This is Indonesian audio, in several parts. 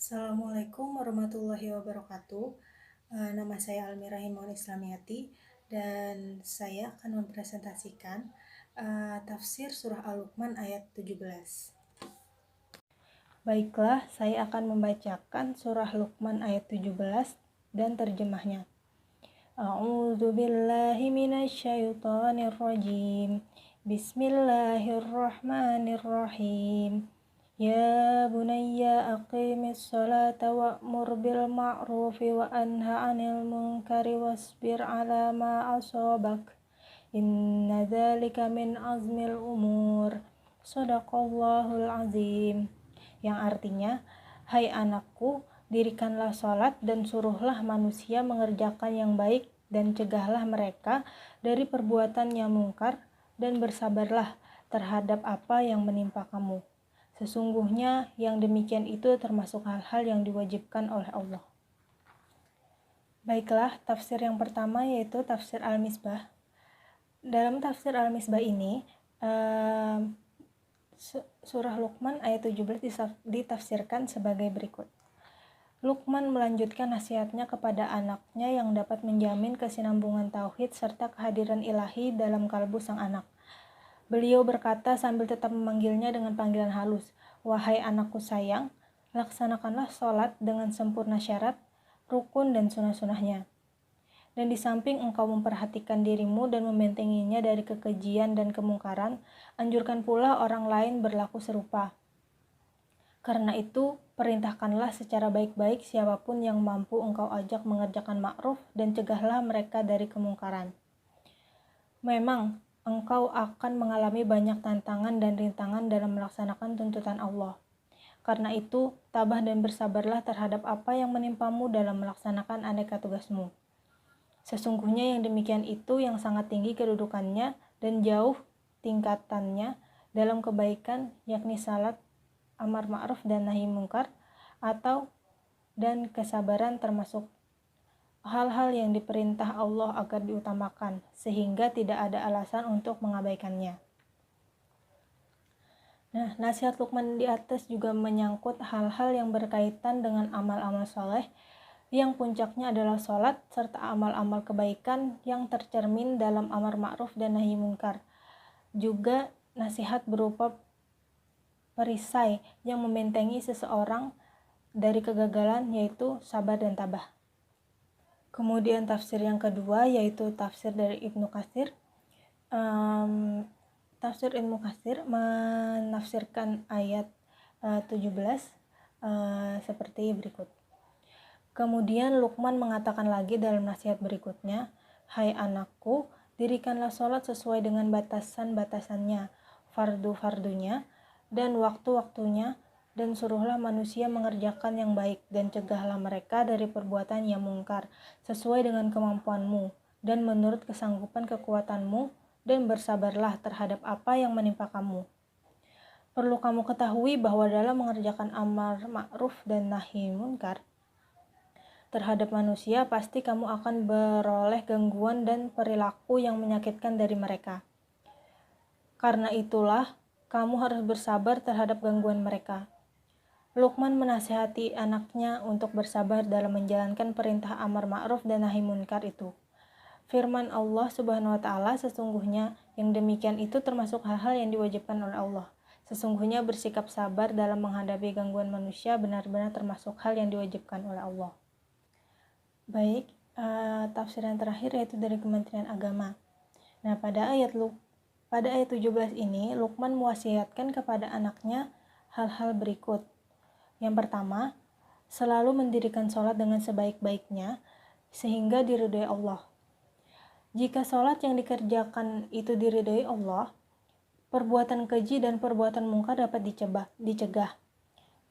Assalamualaikum warahmatullahi wabarakatuh. Nama saya Almira Himawan Islamiyati dan saya akan mempresentasikan tafsir surah Al-Luqman ayat 17. Baiklah, saya akan membacakan surah Luqman ayat 17 dan terjemahnya. A'udzu billahi minasyaitonir rajim. Bismillahirrahmanirrahim. Ya bunayya aqimis salata wa'mur bil ma'rufi wa anha 'anil munkari wasbir 'ala ma asabak. Inna dzalika min azmil umur. Shadaqallahul azim. Yang artinya, hai anakku, dirikanlah salat dan suruhlah manusia mengerjakan yang baik dan cegahlah mereka dari perbuatan yang mungkar dan bersabarlah terhadap apa yang menimpa kamu. Sesungguhnya yang demikian itu termasuk hal-hal yang diwajibkan oleh Allah. Baiklah, tafsir yang pertama yaitu tafsir Al-Misbah. Dalam tafsir Al-Misbah ini, surah Luqman ayat 17 ditafsirkan sebagai berikut. Luqman melanjutkan nasihatnya kepada anaknya yang dapat menjamin kesinambungan tauhid serta kehadiran ilahi dalam kalbu sang anak. Beliau berkata sambil tetap memanggilnya dengan panggilan halus, "Wahai anakku sayang, laksanakanlah sholat dengan sempurna syarat, rukun dan sunah-sunahnya. Dan di samping engkau memperhatikan dirimu dan membentenginya dari kekejian dan kemungkaran, anjurkan pula orang lain berlaku serupa. Karena itu, perintahkanlah secara baik-baik siapapun yang mampu engkau ajak mengerjakan ma'ruf dan cegahlah mereka dari kemungkaran. Memang, engkau akan mengalami banyak tantangan dan rintangan dalam melaksanakan tuntutan Allah. Karena itu, tabah dan bersabarlah terhadap apa yang menimpamu dalam melaksanakan aneka tugasmu. Sesungguhnya yang demikian itu yang sangat tinggi kedudukannya dan jauh tingkatannya dalam kebaikan, yakni salat, amar ma'ruf dan nahi mungkar, dan kesabaran termasuk hal-hal yang diperintah Allah agar diutamakan, sehingga tidak ada alasan untuk mengabaikannya. Nah, nasihat Luqman di atas juga menyangkut hal-hal yang berkaitan dengan amal-amal soleh, yang puncaknya adalah sholat, serta amal-amal kebaikan yang tercermin dalam amar ma'ruf dan nahi munkar. Juga nasihat berupa perisai yang membentengi seseorang dari kegagalan, yaitu sabar dan tabah. Kemudian tafsir yang kedua yaitu tafsir dari Ibnu Katsir. Tafsir Ibnu Katsir menafsirkan ayat 17 seperti berikut. Kemudian Luqman mengatakan lagi dalam nasihat berikutnya, "Hai anakku, dirikanlah sholat sesuai dengan batasan-batasannya, fardu-fardunya, dan waktu-waktunya, dan suruhlah manusia mengerjakan yang baik, dan cegahlah mereka dari perbuatan yang mungkar, sesuai dengan kemampuanmu, dan menurut kesanggupan kekuatanmu, dan bersabarlah terhadap apa yang menimpa kamu. Perlu kamu ketahui bahwa dalam mengerjakan amar ma'ruf dan nahi munkar terhadap manusia, pasti kamu akan beroleh gangguan dan perilaku yang menyakitkan dari mereka. Karena itulah, kamu harus bersabar terhadap gangguan mereka." Luqman menasihati anaknya untuk bersabar dalam menjalankan perintah amar ma'ruf dan nahi munkar itu. Firman Allah Subhanahu wa Ta'ala, "Sesungguhnya yang demikian itu termasuk hal-hal yang diwajibkan oleh Allah. Sesungguhnya bersikap sabar dalam menghadapi gangguan manusia benar-benar termasuk hal yang diwajibkan oleh Allah." Baik, tafsir yang terakhir yaitu dari Kementerian Agama. Nah, pada ayat 17 ini, Luqman mewasiatkan kepada anaknya hal-hal berikut. Yang pertama, selalu mendirikan sholat dengan sebaik-baiknya sehingga diridhoi Allah. Jika sholat yang dikerjakan itu diridhoi Allah, perbuatan keji dan perbuatan mungkar dapat dicegah.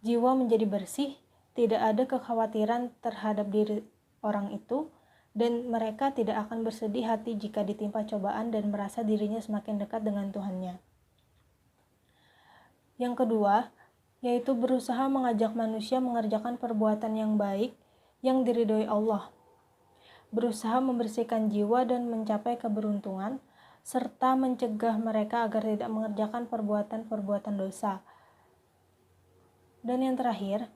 Jiwa menjadi bersih, tidak ada kekhawatiran terhadap diri orang itu, dan mereka tidak akan bersedih hati jika ditimpa cobaan dan merasa dirinya semakin dekat dengan Tuhannya. Yang kedua, yaitu berusaha mengajak manusia mengerjakan perbuatan yang baik yang diridhoi Allah, berusaha membersihkan jiwa dan mencapai keberuntungan, serta mencegah mereka agar tidak mengerjakan perbuatan-perbuatan dosa. Dan yang terakhir,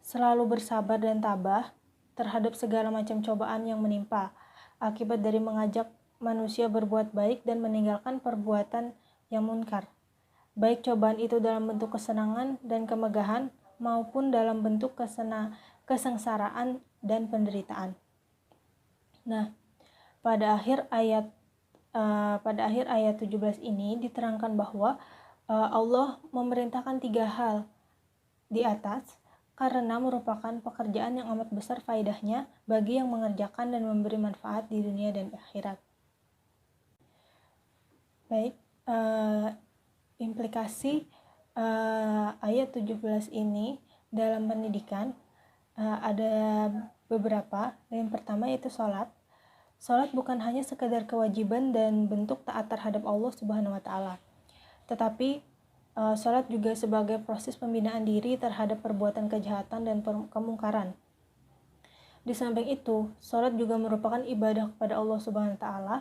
selalu bersabar dan tabah terhadap segala macam cobaan yang menimpa, akibat dari mengajak manusia berbuat baik dan meninggalkan perbuatan yang munkar. Baik cobaan itu dalam bentuk kesenangan dan kemegahan maupun dalam bentuk kesengsaraan dan penderitaan. Nah, pada akhir ayat 17 ini diterangkan bahwa Allah memerintahkan 3 hal di atas karena merupakan pekerjaan yang amat besar faedahnya bagi yang mengerjakan dan memberi manfaat di dunia dan akhirat. Baik, implikasi ayat 17 ini dalam pendidikan ada beberapa. Yang pertama yaitu sholat. Sholat bukan hanya sekedar kewajiban dan bentuk taat terhadap Allah Subhanahu wa Ta'ala, tetapi sholat juga sebagai proses pembinaan diri terhadap perbuatan kejahatan dan kemungkaran. Di samping itu, sholat juga merupakan ibadah kepada Allah Subhanahu wa Ta'ala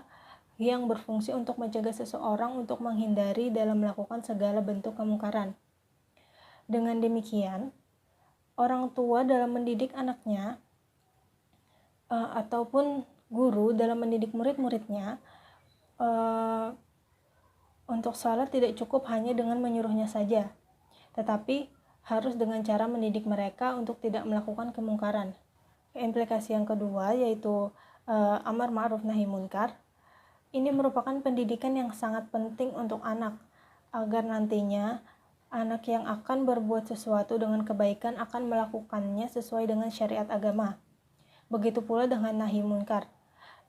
yang berfungsi untuk mencegah seseorang untuk menghindari dalam melakukan segala bentuk kemungkaran. Dengan demikian, orang tua dalam mendidik anaknya ataupun guru dalam mendidik murid-muridnya untuk sholat tidak cukup hanya dengan menyuruhnya saja, tetapi harus dengan cara mendidik mereka untuk tidak melakukan kemungkaran. Implikasi yang kedua yaitu amar ma'ruf nahi munkar. Ini merupakan pendidikan yang sangat penting untuk anak, agar nantinya anak yang akan berbuat sesuatu dengan kebaikan akan melakukannya sesuai dengan syariat agama. Begitu pula dengan nahi munkar,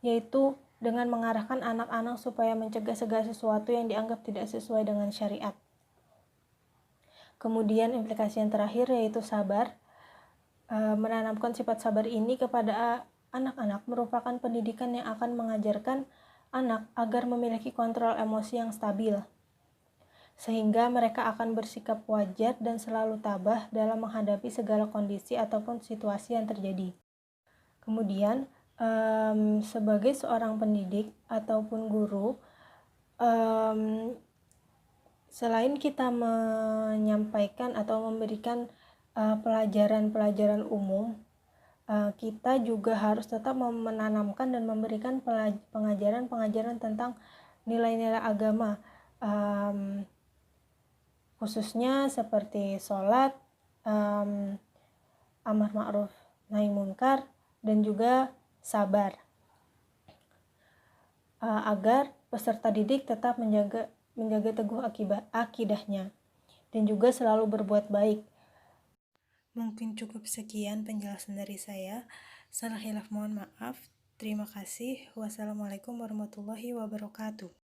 yaitu dengan mengarahkan anak-anak supaya mencegah segala sesuatu yang dianggap tidak sesuai dengan syariat. Kemudian implikasi yang terakhir yaitu sabar. Menanamkan sifat sabar ini kepada anak-anak merupakan pendidikan yang akan mengajarkan anak agar memiliki kontrol emosi yang stabil, sehingga mereka akan bersikap wajar dan selalu tabah dalam menghadapi segala kondisi ataupun situasi yang terjadi. Kemudian, sebagai seorang pendidik ataupun guru, selain kita menyampaikan atau memberikan pelajaran-pelajaran umum, kita juga harus tetap menanamkan dan memberikan pengajaran-pengajaran tentang nilai-nilai agama, khususnya seperti sholat, amar ma'ruf nahi munkar, dan juga sabar, agar peserta didik tetap menjaga teguh akidahnya dan juga selalu berbuat baik. Mungkin cukup sekian penjelasan dari saya. Salah khilaf mohon maaf. Terima kasih. Wassalamualaikum warahmatullahi wabarakatuh.